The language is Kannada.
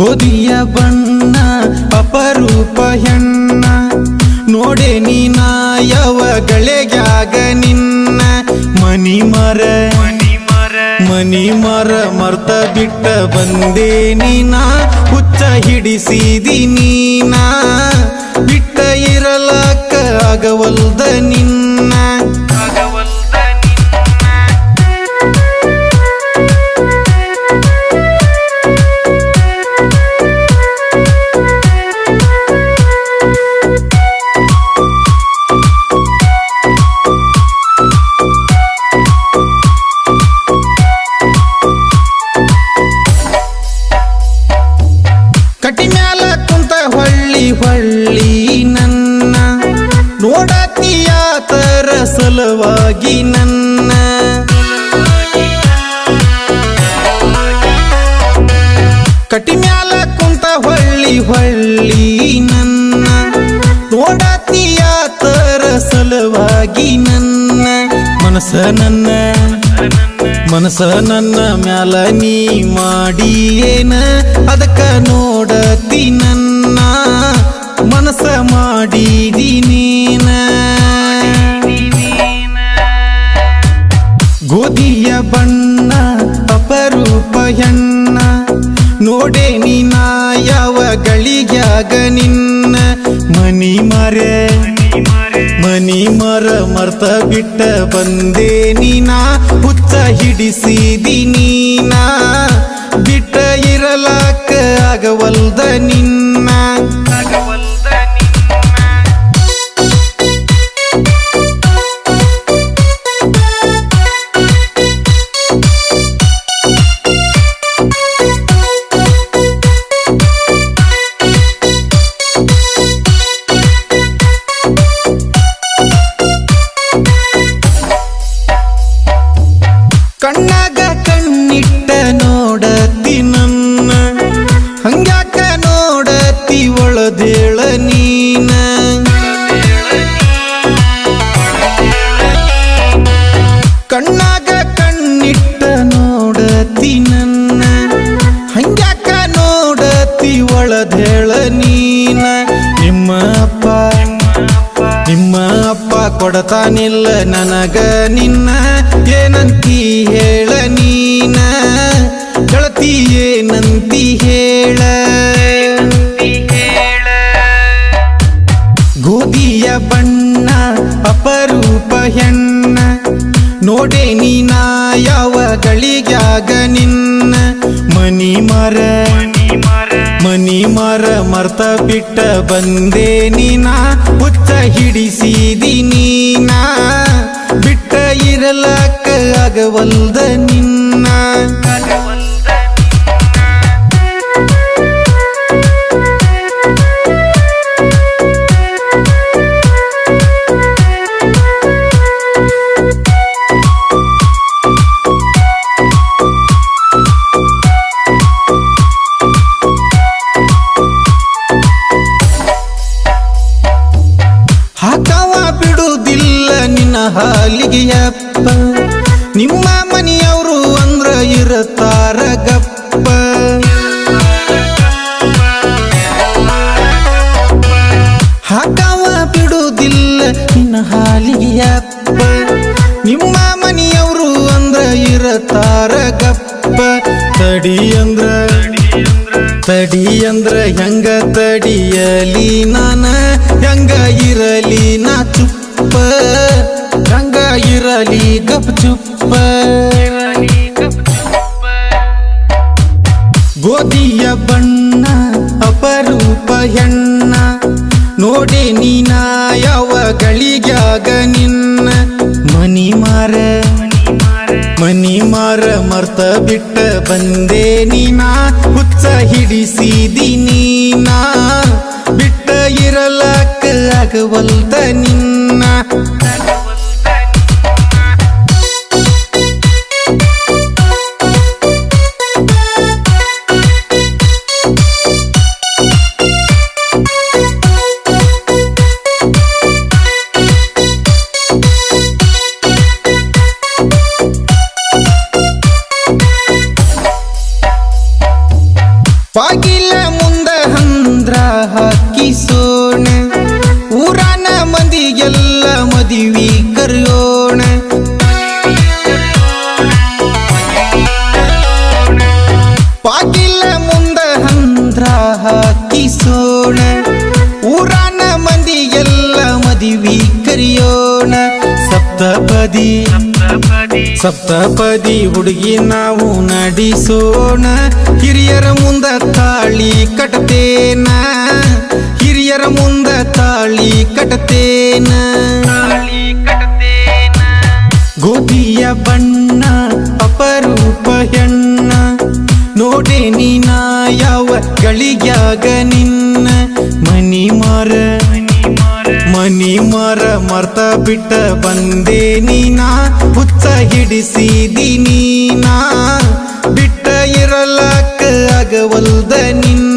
ಗೋಧಿಯ ಬಣ್ಣ ಅಪರೂಪ ಹೆಣ್ಣ ನೋಡೆ ನೀನ ಯಾವಗಳೆಗ್ಯಾಗ ನಿನ್ನ ಮನಿ ಮರ ಮರ್ತ ಬಿಟ್ಟ ಬಂದೆ ನೀನ ಹುಚ್ಚ ಹಿಡಿಸಿದಿ ನೀನ ಬಿಟ್ಟ ಇರಲಕ್ಕ ಆಗವಲ್ದ ನಿನ್ನ ಕಟಿ ಮ್ಯಾಲ ಕುಂತ ಹೊಳ್ಳಿ ನನ್ನ ನೋಡತಿಯ ತರ ಸಲುವಾಗಿ ನನ್ನ ಕಟಿ ಮ್ಯಾಲ ಕುಂತ ಹೊಳ್ಳಿ ನನ್ನ ನೋಡತಿಯ ತರ ಸಲುವಾಗಿ ನನ್ನ ಮನಸ ನನ್ನ ಮ್ಯಾಲ ನೀ ಮಾಡಿಯೇನ ಅದಕ್ಕ ನೋಡತಿ ನನ್ನ ಮನಸ ಮಾಡಿದಿ ನೀನ ಗೋಧಿಯ ಬಣ್ಣ ಅಪರೂಪ ಹೆಣ್ಣ ನೋಡೆ ನೀನ ಯಾವಗಳಿಗ್ಯಾಗ ನಿನ್ನ ಮನಿ ಮರ ಮರ್ತ ಬಿಟ್ಟ ಬಂದೆ ನೀನ ಹುಚ್ಚ ಹಿಡಿಸಿದಿ ನೀನ ಬಿಟ್ಟ ಇರಲಕ್ಕ ಆಗವಲ್ದ ನಿನ್ನ ಕಣ್ಣಾಗ ಕಣ್ಣಿಟ್ಟ ನೋಡತಿ ನನ್ನ ಹಂಗ್ಯಾಕ ನೋಡತಿ ಒಳದೇಳ ನೀನ ಕಣ್ಣಾಗ ಕಣ್ಣಿಟ್ಟ ನೋಡತಿ ನನ್ನ ಹಂಗ್ಯಾಕ ನೋಡತಿ ಒಳದೇಳ ನೀನ ನಿಮ್ಮ ಅಪ್ಪ ಕೊಡತಾನಿಲ್ಲ ನನಗ ನಿನ್ನ ಏನಂತಿ ಹೇಳ ನೀನ ಗೆಳತಿ ಏನಂತಿ ಹೇಳ ಗೋಧಿಯ ಬಣ್ಣ ಅಪರೂಪ ಹೆಣ್ಣ ನೋಡೆ ನೀನ ಯಾವಗಳಿಗ್ಯಾಗ ನಿನ್ನ ಮನಿ ಮರ ಮರ್ತ ಬಿಟ್ಟ ಬಂದೆ ನೀನ ಹುಚ್ಚ ಹಿಡಿಸಿದಿ ನೀನ ಬಿಟ್ಟ ಇರಲಕ್ಕ ಆಗವಲ್ದ ನಿನ್ನ ಹಾಕವ ಬಿಡುವುದಿಲ್ಲ ನಿನ್ನ ಹಾಲಿಗೆ ಅಪ್ಪ ನಿಮ್ಮ ಮನೆಯವರು ಅಂದ್ರ ಇರತಾರ ಗಪ್ಪ ಹಾಕವ ಬಿಡುವುದಿಲ್ಲ ನಿನ್ನ ಹಾಲಿಗೆ ಅಪ್ಪ ನಿಮ್ಮ ಮನೆಯವರು ಅಂದ್ರ ಇರತಾರ ಗಪ್ಪ ತಡಿ ಅಂದ್ರ ಹೆಂಗ ತಡಿಯಲಿ ನಾನ ಹೆಂಗ ಇರಲಿ ನಾ ಚುಪ್ಪ ಹೆಂಗ ಇರಲಿ ಗಪ್ ಚುಪ್ಪ ಗೋಧಿಯ ಬಣ್ಣ ಅಪರೂಪ ಹೆಣ್ಣ ನೋಡೆ ನೀನ ಯಾವಗಳಿಗ್ಯಾಗ ನಿನ್ನ ಮನಿ ಮಾರ ಮರ್ತ ಬಿಟ್ಟ ಬಂದೆ ನೀನ ಹುಚ್ಚ ಹಿಡಿಸಿದಿ ನೀನ ಬಿಟ್ಟ ಇರಲಕ್ಕ ಆಗವಲ್ದ ನಿನ್ನ ಬಾಗಿಲ ಕರೆಯೋಣ ಪಾಕಿಲ್ಲ ಮುಂದ ಹಂದ್ರ ಹಾಕಿಸೋಣ ಊರಾನ ಮಂದಿ ಎಲ್ಲ ಮದಿವಿ ಕರೆಯೋಣ ಸಪ್ತಪದಿ ಹುಡುಗಿ ನಾವು ನಡೆಸೋಣ ಹಿರಿಯರ ಮುಂದ ತಾಳಿ ಕಟ್ಟತೇನ ಹಿರಿಯರ ಮುಂದ ತಾಳಿ ಕಟ್ಟತೇನ ಗೋಪಿಯ ಬಣ್ಣ ಅಪರೂಪ ಹೆಣ್ಣ ನೋಡೆ ನೀನ ಯಾವ ಗಳಿಗ್ಯಾಗ ನಿನ್ನ ಮನಿ ಮಾರ ಮರ್ತ ಬಿಟ್ಟ ಬಂದೆ ನೀನಾ ಹುಚ್ಚ ಹಿಡಿಸಿದಿ ನೀನಾ ಬಿಟ್ಟ ಇರಲಕ್ಕ ಆಗವಲ್ದ ನಿನ್ನ